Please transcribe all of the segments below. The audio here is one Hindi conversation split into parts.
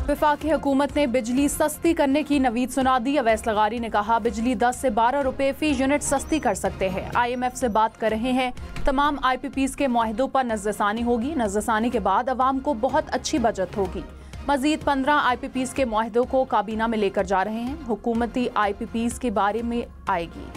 वफाकी हुकूमत ने बिजली सस्ती करने की नवीद सुना दी। अवैस लगारी ने कहा बिजली 10 से 12 रुपए फी यूनिट सस्ती कर सकते हैं। IMF से बात कर रहे हैं। तमाम IPPs के मुआहदों पर नज़रसानी होगी। नज़रसानी के बाद अवाम को बहुत अच्छी बचत होगी। मजीद 15 IPPs के मुआहदों को काबीना में लेकर जा रहे हैं। हुकूमती IPPs के बारे में आएगी।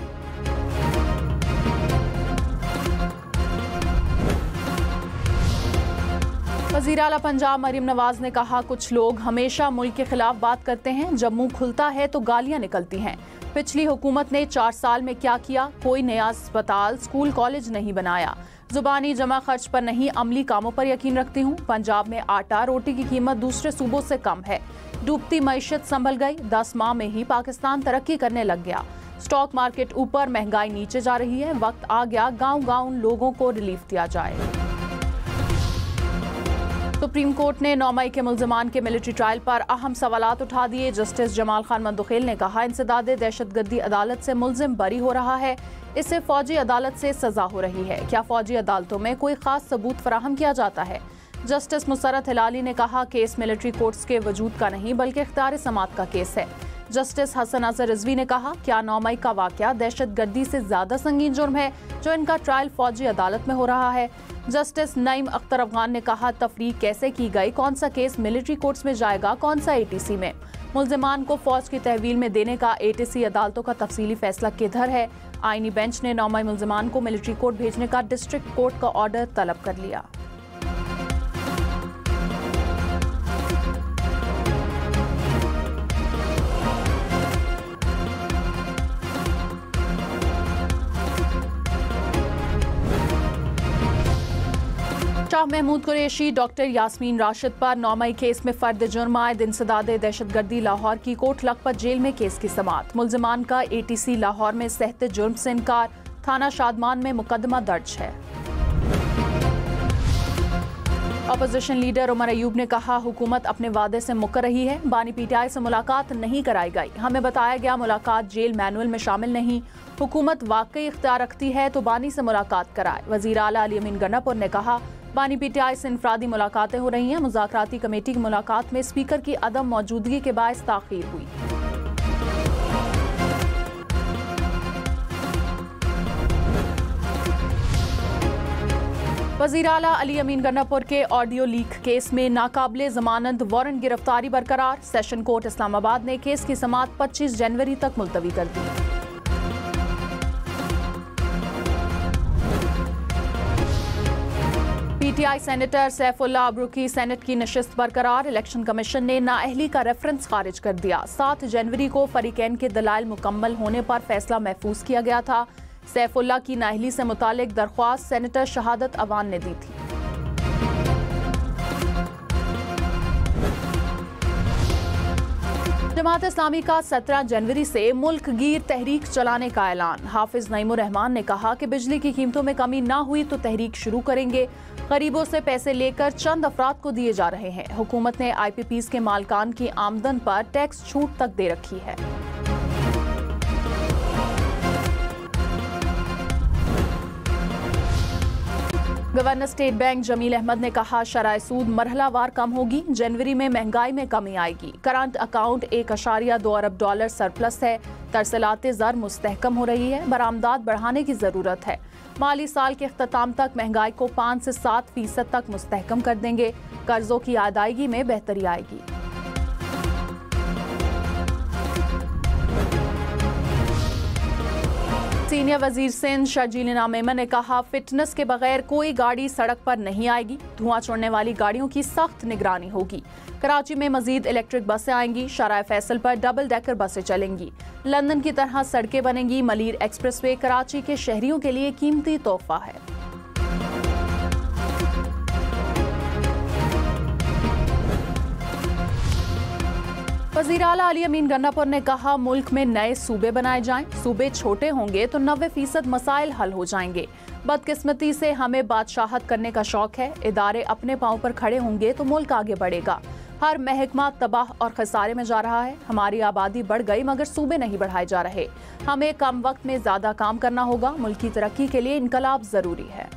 वज़ीर आला पंजाब मरीम नवाज ने कहा कुछ लोग हमेशा मुल्क के खिलाफ बात करते हैं, जब मुंह खुलता है तो गालियां निकलती हैं। पिछली हुकूमत ने 4 साल में क्या किया? कोई नया अस्पताल, स्कूल, कॉलेज नहीं बनाया। जुबानी जमा खर्च पर नहीं, अमली कामों पर यकीन रखती हूँ। पंजाब में आटा रोटी की कीमत दूसरे सूबों से कम है। डूबती मईशत संभल गई। 10 माह में ही पाकिस्तान तरक्की करने लग गया। स्टॉक मार्केट ऊपर, महंगाई नीचे जा रही है। वक्त आ गया गाँव-गाँव लोगों को रिलीफ दिया जाए। सुप्रीम कोर्ट ने 9 मई के मुल्ज़िमान के मिलिट्री ट्रायल पर अहम सवालात उठा दिए। जस्टिस जमाल खान मंदुखेल ने कहा इंसदादे दहशतगर्दी अदालत से मुल्ज़िम बरी हो रहा है, इससे फौजी अदालत से सजा हो रही है। क्या फौजी अदालतों में कोई खास सबूत फराहम किया जाता है? जस्टिस मुसर्रत हिलाली ने कहा केस मिलिट्री कोर्ट्स के वजूद का नहीं बल्कि इख्तियार समात का केस है। जस्टिस हसन अजहर रिजवी ने कहा क्या 9 मई का वाकया दहशतगर्दी से ज्यादा संगीन जुर्म है जो इनका ट्रायल फौजी अदालत में हो रहा है? जस्टिस नईम अख्तर अफगान ने कहा तफरीक कैसे की गई, कौन सा केस मिलिट्री कोर्ट्स में जाएगा, कौन सा ATC में? मुल्ज़िमान को फौज की तहवील में देने का ATC अदालतों का तफसीली फैसला किधर है? आईनी बेंच ने 9 मई मुल्ज़िमान को मिलिट्री कोर्ट भेजने का डिस्ट्रिक्ट कोर्ट का ऑर्डर तलब कर लिया। शाह महमूद कुरैशी डॉक्टर यास्मीन राशिद पर 9 मई केस में फर्द जुर्म आयद इंसदादे दहशतगर्दी लाहौर की कोट लखपत जेल में केस की समाअत। मुल्ज़िमान का ATC लाहौर में सहते जुर्म से इनकार। थाना शादमान में मुकदमा दर्ज है। अपोजिशन लीडर उमर अयूब ने कहा हुकूमत अपने वादे से मुकर रही है। बानी PTI से मुलाकात नहीं कराई गई। हमें बताया गया मुलाकात जेल मैनुअल में शामिल नहीं। हुकूमत वाकई इख्तियार रखती है तो बानी से मुलाकात कराए। वज़ीर आला अली अमीन गन्नापुर ने कहा बानी PTI से इनफरादी मुलाकातें हो रही हैं। मुज़ाकराती कमेटी की मुलाकात में स्पीकर की अदम मौजूदगी के बायस ताख़ीर हुई। वज़ीर आला अली अमीन गन्नापुर के ऑडियो लीक केस में नाकाबिले ज़मानत वारंट गिरफ्तारी बरकरार। सेशन कोर्ट इस्लामाबाद ने केस की समाअत 25 जनवरी तक मुलतवी कर दी। PTI सेनेटर सैफुल्लाह अबरू की सेनेट की नशिस्त बरकरार। इलेक्शन कमीशन ने नाअहली का रेफरेंस खारिज कर दिया। 7 जनवरी को फरीकैन के दलाइल मुकम्मल होने पर फैसला महफूज किया गया था। सैफुल्लाह की नाअहली से मुतालिक दरख्वास्त सेनेटर शहादत अवान ने दी थी। जमात इस्लामी का 17 जनवरी से मुल्क गिर तहरीक चलाने का ऐलान। हाफिज नईमुर रहमान ने कहा कि बिजली की कीमतों में कमी ना हुई तो तहरीक शुरू करेंगे। गरीबों से पैसे लेकर चंद अफराद को दिए जा रहे हैं। हुकूमत ने IPPs के मालकान की आमदन पर टैक्स छूट तक दे रखी है। Governor state bank Jamil Ahmed ने कहा शराय सूद मरहलावार कम होगी। जनवरी में महंगाई में कमी आएगी। करंट अकाउंट $1.2 अरब सरप्लस है। तरसलाते ज़र मुस्तहकम हो रही है। बरामदात बढ़ाने की ज़रूरत है। माली साल के अख्ताम तक महंगाई को 5 से 7% तक मुस्तहकम कर देंगे। कर्जों की अदायगी में बेहतरी आएगी। सीनियर वजीर सिंध शर्जील मेमन ने कहा फिटनेस के बगैर कोई गाड़ी सड़क पर नहीं आएगी। धुआं छोड़ने वाली गाड़ियों की सख्त निगरानी होगी। कराची में मजीद इलेक्ट्रिक बसें आएंगी। शाराय फैसल पर डबल डेकर बसें चलेंगी। लंदन की तरह सड़कें बनेंगी। मलीर एक्सप्रेसवे कराची के शहरियों के लिए कीमती तोहफा है। वज़ीर आला अली अमीन गन्नापुर ने कहा मुल्क में नए सूबे बनाए जाएं। सूबे छोटे होंगे तो 90% मसाइल हल हो जाएंगे। बदकिस्मती से हमें बादशाहत करने का शौक है। इदारे अपने पांव पर खड़े होंगे तो मुल्क आगे बढ़ेगा। हर महकमा तबाह और खसारे में जा रहा है। हमारी आबादी बढ़ गई मगर सूबे नहीं बढ़ाए जा रहे। हमें कम वक्त में ज्यादा काम करना होगा। मुल्क की तरक्की के लिए इनकलाब जरूरी है।